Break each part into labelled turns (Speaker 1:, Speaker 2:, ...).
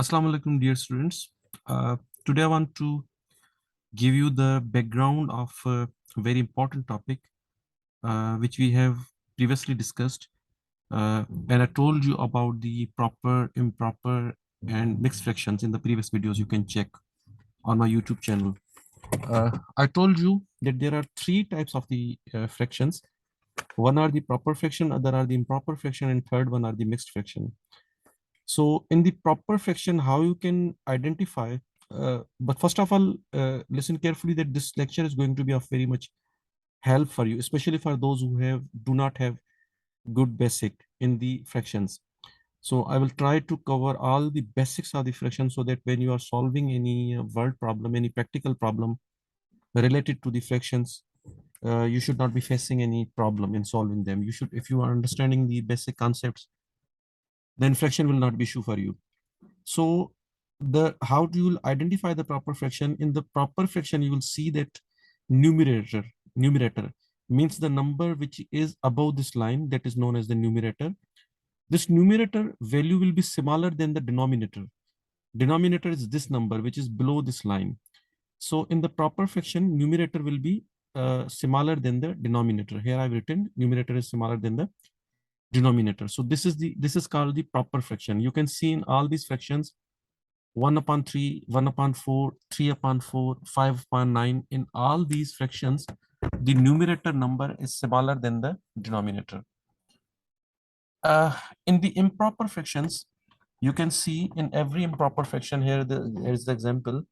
Speaker 1: Assalamu alaikum, dear students. Today I want to give you the background of a very important topic which we have previously discussed. And I told you about the proper, improper, and mixed fractions in the previous videos. You can check on my YouTube channel. I told you that there are three types of the fractions. One are the proper fraction, other are the improper fraction, and third one are the mixed fraction. So in the proper fraction, how you can identify, but first of all, listen carefully that this lecture is going to be of very much help for you, especially for those who do not have good basic in the fractions. So I will try to cover all the basics of the fraction so that when you are solving any word problem, any practical problem related to the fractions, you should not be facing any problem in solving them. You should, if you are understanding the basic concepts, then fraction will not be issue for you. So the how do you identify the proper fraction? In the proper fraction, you will see that numerator means the number which is above this line, that is known as the numerator. This numerator value will be smaller than the denominator. Denominator is this number which is below this line. So in the proper fraction, numerator will be smaller than the denominator. Here I've written numerator is smaller than the denominator. So this is called the proper fraction. You can see in all these fractions 1 upon 3, 1 upon 4, 3 upon 4, 5 upon 9. In all these fractions, the numerator number is smaller than the denominator. In the improper fractions, you can see in every improper fraction here, here is the example.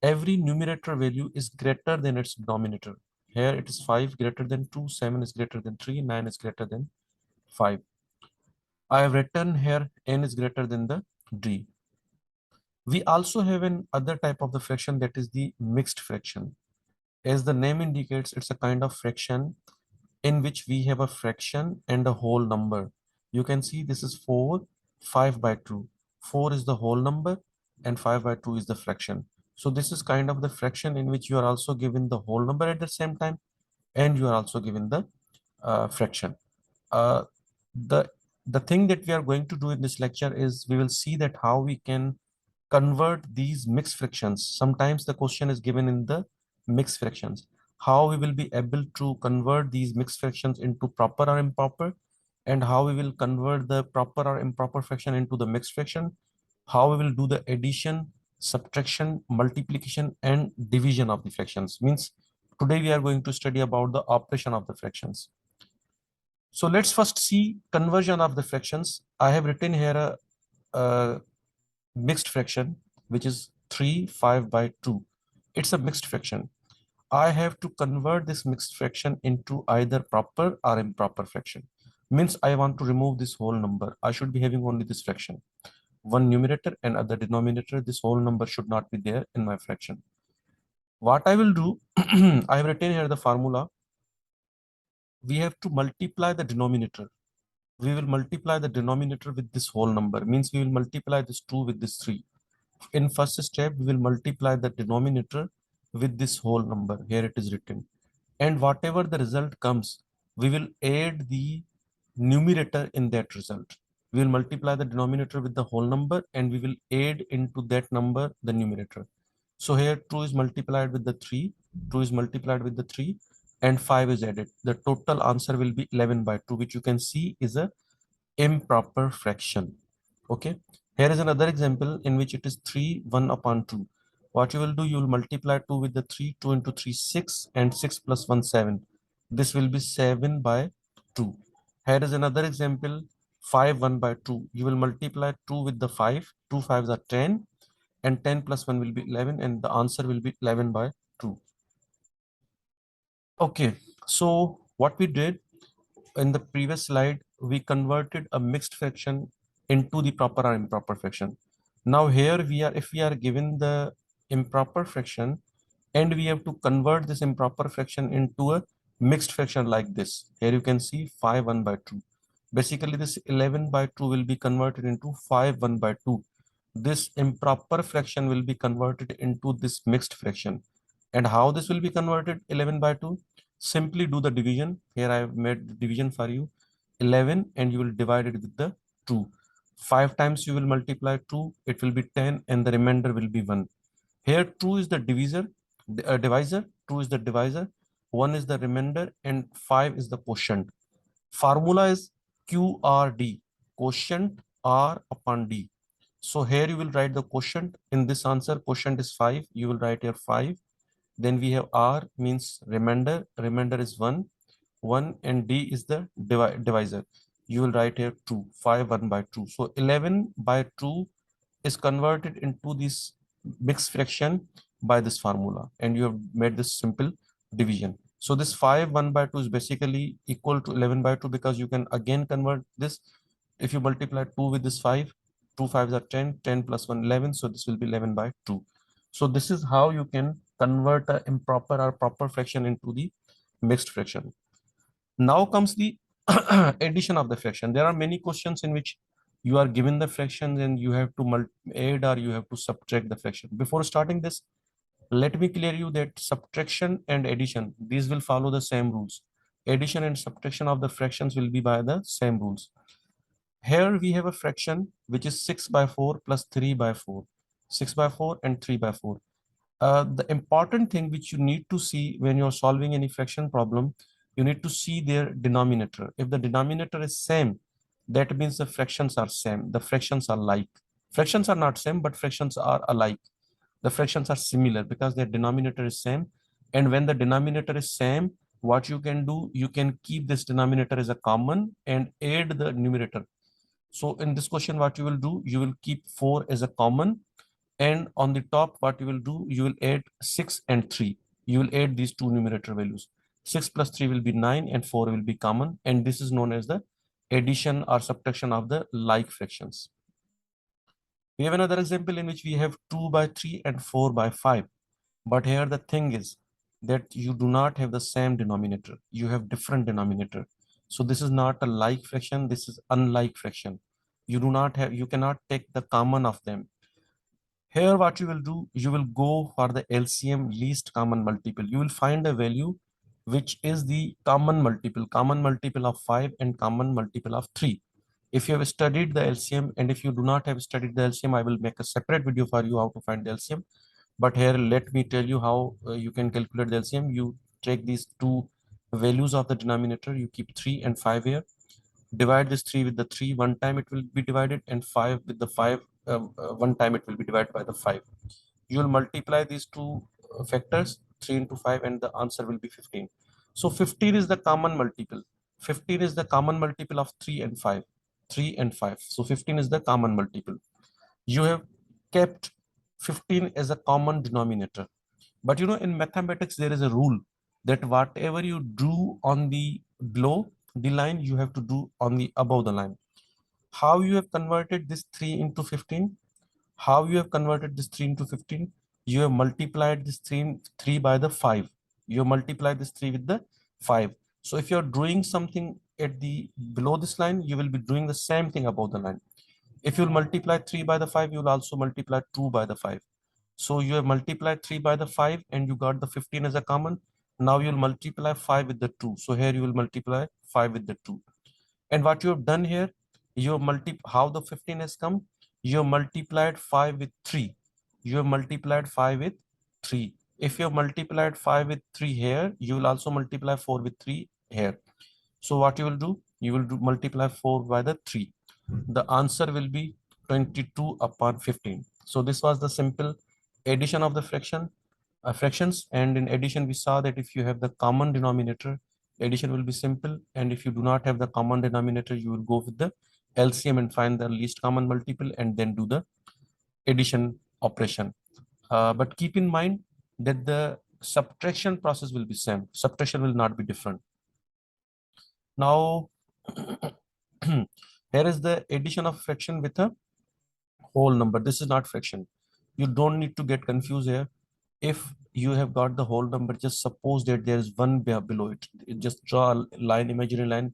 Speaker 1: Every numerator value is greater than its denominator. Here it is 5 greater than 2, 7 is greater than 3, 9 is greater than 5. I have written here n is greater than the d. We also have an other type of the fraction, that is the mixed fraction. As the name indicates, it's a kind of fraction in which we have a fraction and a whole number. You can see this is 4, 5 by 2. 4 is the whole number and 5 by 2 is the fraction. So this is kind of the fraction in which you are also given the whole number at the same time and you are also given the fraction. Uh, the, the thing that we are going to do in this lecture is we will see that how we can convert these mixed fractions. Sometimes the question is given in the mixed fractions. How we will be able to convert these mixed fractions into proper or improper, and how we will convert the proper or improper fraction into the mixed fraction, how we will do the addition, subtraction, multiplication, and division of the fractions. Means today we are going to study about the operation of the fractions. So let's first see conversion of the fractions. I have written here a mixed fraction, which is 3, 5 by 2. It's a mixed fraction. I have to convert this mixed fraction into either proper or improper fraction. Means I want to remove this whole number. I should be having only this fraction. One numerator and other denominator. This whole number should not be there in my fraction. What I will do, I have written here the formula. We have to multiply the denominator. We will multiply the denominator with this whole number. Means we will multiply this 2 with this 3. In first step, we will multiply the denominator with this whole number. Here it is written. And whatever the result comes, we will add the numerator in that result. We will multiply the denominator with the whole number and we will add into that number the numerator. So here 2 is multiplied with the 3, 2 is multiplied with the 3, and 5 is added. The total answer will be 11 by 2, which you can see is a improper fraction. Okay, here is another example in which it is 3, 1 upon 2. What you will do, you will multiply 2 with the 3, 2 into 3, 6, and 6 plus 1, 7. This will be 7 by 2. Here is another example, 5, 1 by 2. You will multiply 2 with the 5, 2 5s are 10, and 10 plus 1 will be 11, and the answer will be 11 by 2. Okay, so what we did in the previous slide, we converted a mixed fraction into the proper or improper fraction. Now here we are, if we are given the improper fraction and we have to convert this improper fraction into a mixed fraction like this. Here you can see 5 1 by 2. Basically this 11 by 2 will be converted into 5 1 by 2. This improper fraction will be converted into this mixed fraction. And how this will be converted 11 by 2? Simply do the division. Here I have made the division for you. 11 and you will divide it with the 2. 5 times you will multiply 2, it will be 10, and the remainder will be 1. Here 2 is the divisor, 2 is the divisor, 1 is the remainder, and 5 is the quotient. Formula is QRD, quotient R upon D. So here you will write the quotient. In this answer, quotient is 5. You will write here 5. Then we have R means remainder. Remainder is 1. 1 and D is the divisor. You will write here 2. 5, 1 by 2. So 11 by 2 is converted into this mixed fraction by this formula. And you have made this simple division. So this 5, 1 by 2 is basically equal to 11 by 2 because you can again convert this. If you multiply 2 with this 5, 2 5s are 10, 10 plus 1, 11. So this will be 11 by 2. So this is how you can convert an improper or proper fraction into the mixed fraction. Now comes the addition of the fraction. There are many questions in which you are given the fractions and you have to add or you have to subtract the fraction. Before starting this, let me clear you that subtraction and addition, these will follow the same rules. Addition and subtraction of the fractions will be by the same rules. Here we have a fraction which is 6 by 4 plus 3 by 4. 6 by 4 and 3 by 4. The important thing which you need to see when you're solving any fraction problem, you need to see their denominator. If the denominator is same, that means the fractions are same. The fractions are like. Fractions are not same, but fractions are alike. The fractions are similar because their denominator is same. And when the denominator is same, what you can do, you can keep this denominator as a common and add the numerator. So in this question, what you will do, you will keep 4 as a common, and on the top, what you will do, you will add 6 and 3. You will add these two numerator values. 6 plus 3 will be 9 and 4 will be common. And this is known as the addition or subtraction of the like fractions. We have another example in which we have 2 by 3 and 4 by 5. But here the thing is that you do not have the same denominator. You have different denominator. So this is not a like fraction. This is unlike fraction. You cannot take the common of them. Here what you will do, you will go for the LCM, least common multiple. You will find a value which is the common multiple of 5 and common multiple of 3. If you have studied the LCM, and if you do not have studied the LCM, I will make a separate video for you how to find the LCM. But here, let me tell you how you can calculate the LCM. You take these two values of the denominator, you keep 3 and 5 here. Divide this 3 with the 3, one time it will be divided, and 5 with the 5, one time it will be divided by the 5. You will multiply these two factors, 3 into 5, and the answer will be 15. So 15 is the common multiple. 15 is the common multiple of 3 and 5. 3 and 5. So 15 is the common multiple. You have kept 15 as a common denominator. But you know, in mathematics, there is a rule that whatever you do on the below the line, you have to do on the above the line. How you have converted this 3 into 15? How you have converted this 3 into 15? You have multiplied this 3 by the 5. You have multiplied this 3 with the 5. So if you're doing something at the below this line, you will be doing the same thing above the line. If you multiply 3 by the 5, you will also multiply 2 by the 5. So you have multiplied 3 by the 5 and you got the 15 as a common. Now you will multiply 5 with the 2. So here you will multiply 5 with the 2. And what you have done here, you have how the 15 has come? You have multiplied 5 with 3. You have multiplied 5 with 3. If you have multiplied 5 with 3 here, you will also multiply 4 with 3 here. So what you will do? You will multiply 4 by the 3. The answer will be 22 upon 15. So this was the simple addition of the fractions. And in addition, we saw that if you have the common denominator, addition will be simple. And if you do not have the common denominator, you will go with the LCM and find the least common multiple and then do the addition operation. But keep in mind that the subtraction process will be same. Subtraction will not be different. Now, here is the addition of fraction with a whole number. This is not fraction. You don't need to get confused here. If you have got the whole number, just suppose that there is one below it. Just draw a line, imaginary line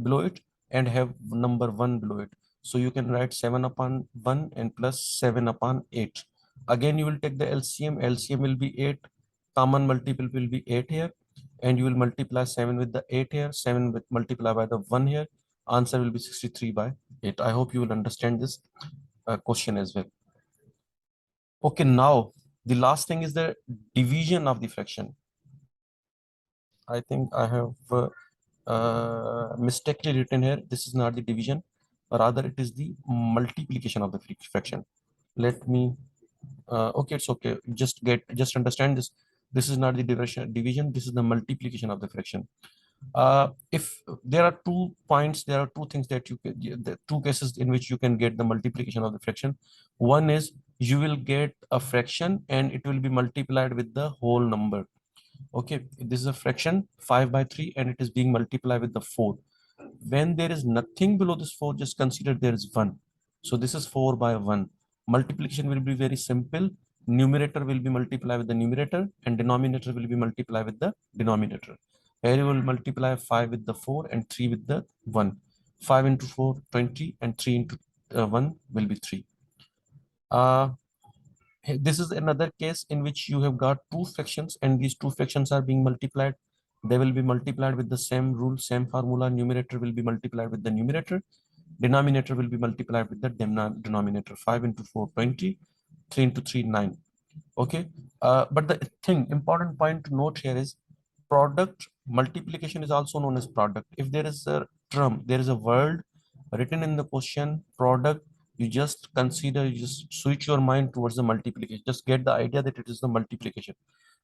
Speaker 1: below it, and have number 1 below it. So you can write 7 upon 1 and plus 7 upon 8. Again, you will take the LCM. LCM will be 8. Common multiple will be 8 here. And you will multiply 7 with the 8 here. 7 with multiply by the 1 here. Answer will be 63 by 8. I hope you will understand this question as well. Okay, now the last thing is the division of the fraction. I think I have mistakenly written here. This is not the division, rather it is the multiplication of the fraction. Let me, okay, it's okay. Just understand this. This is not the division. This is the multiplication of the fraction. If there are 2 points, there are two things that the two cases in which you can get the multiplication of the fraction. One is you will get a fraction and it will be multiplied with the whole number. Okay, this is a fraction 5 by 3 and it is being multiplied with the 4. When there is nothing below this 4, just consider there is 1. So this is 4 by 1. Multiplication will be very simple. Numerator will be multiplied with the numerator and denominator will be multiplied with the denominator. Here you will multiply 5 with the 4 and 3 with the 1. 5 into 4, 20, and 3 into 1 will be 3. This is another case in which you have got two fractions and these two fractions are being multiplied. They will be multiplied with the same rule, same formula. Numerator will be multiplied with the numerator. Denominator will be multiplied with the denominator. 5 into 4, 20. 3 into 3, 9. Okay. But the important point to note here is product multiplication is also known as product. If there is a term, there is a word written in the question product, you just consider, you just switch your mind towards the multiplication. Just get the idea that it is the multiplication.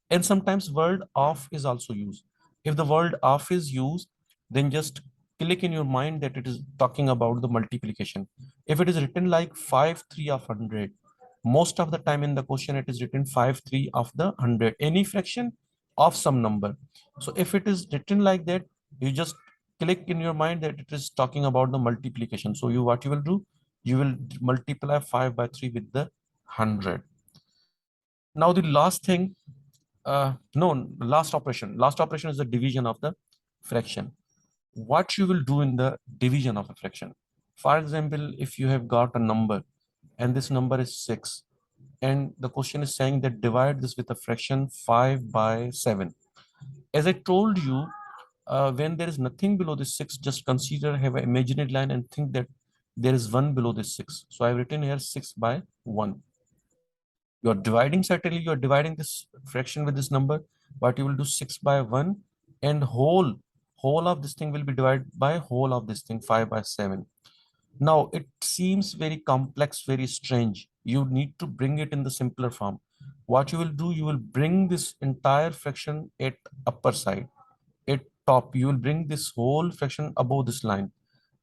Speaker 1: And sometimes word of is also used. If the word of is used, then just click in your mind that it is talking about the multiplication. If it is written like 5 3 of 100, most of the time in the question it is written 5 3 of the 100, any fraction of some number. So if it is written like that, you just click in your mind that it is talking about the multiplication. So what you will do, you will multiply 5 by 3 with the 100. Now the last thing, no, last operation is the division of the fraction. What you will do in the division of a fraction? For example, if you have got a number and this number is 6 and the question is saying that divide this with a fraction 5 by 7. As I told you, when there is nothing below this 6, just consider, have an imaginary line and think that there is 1 below this 6. So I've written here 6 by 1. You are dividing, certainly you are dividing this fraction with this number, but you will do 6 by 1 and whole of this thing will be divided by whole of this thing 5 by 7. Now it seems very complex, very strange. You need to bring it in the simpler form. What you will do, you will bring this entire fraction at upper side, at top. You will bring this whole fraction above this line.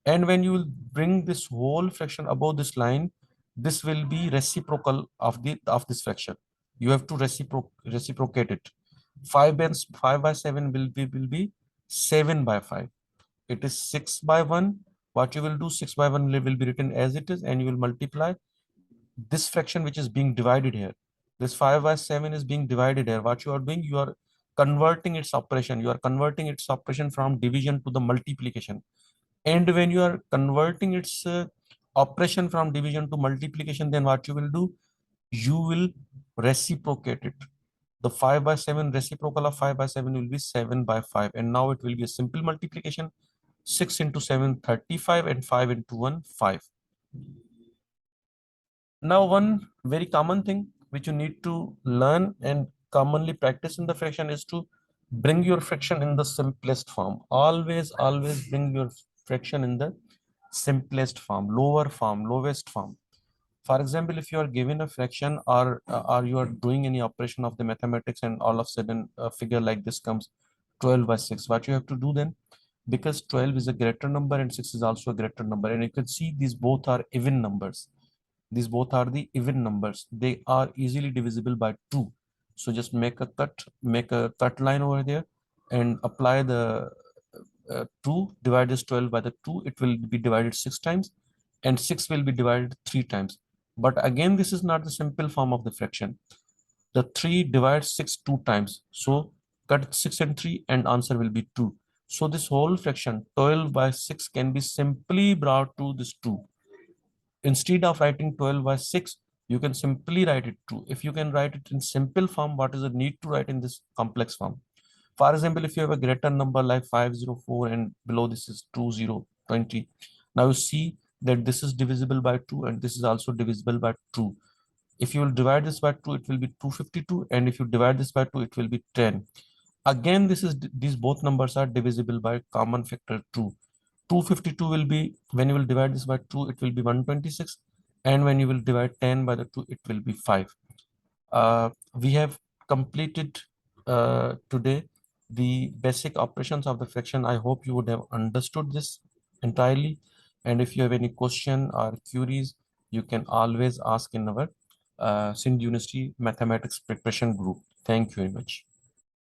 Speaker 1: And when you will bring this whole fraction above this line, this will be reciprocal of this fraction. You have to reciprocate it. 5 by 7 will be 7 by 5. It is 6 by 1. What you will do, 6 by 1 will be written as it is, and you will multiply this fraction which is being divided here. This 5 by 7 is being divided here. What you are doing, you are converting its operation. You are converting its operation from division to the multiplication. And when you are converting its operation from division to multiplication, then what you will do, you will reciprocate it. The 5 by 7 reciprocal of 5 by 7 will be 7 by 5. And now it will be a simple multiplication. 6 into 7, 35, and 5 into 1, 5. Now, one very common thing which you need to learn and commonly practice in the fraction is to bring your fraction in the simplest form. Always bring your fraction in the simplest form, lower form, lowest form. For example, if you are given a fraction or you are doing any operation of the mathematics and all of a sudden a figure like this comes 12 by 6, what you have to do then? Because 12 is a greater number and 6 is also a greater number, and you can see these both are even numbers. These both are the even numbers. They are easily divisible by 2. So just make a cut line over there and apply the 2, divide this 12 by the 2. It will be divided 6 times and 6 will be divided 3 times. But again, this is not the simple form of the fraction. The 3 divides 6 2 times. So cut 6 and 3 and answer will be 2. So this whole fraction 12 by 6 can be simply brought to this 2. Instead of writing 12 by 6, you can simply write it 2. If you can write it in simple form, what is the need to write in this complex form? For example, if you have a greater number like 504 and below this is 20, 20. Now you see that this is divisible by 2 and this is also divisible by 2. If you will divide this by 2, it will be 252, and if you divide this by 2, it will be 10. Again, these both numbers are divisible by common factor 2. 252 will be, when you will divide this by 2, it will be 126, and when you will divide 10 by the 2, it will be 5. We have completed today the basic operations of the fraction. I hope you would have understood this entirely. And if you have any question or queries, you can always ask in our Sindh University Mathematics Preparation Group. Thank you very much.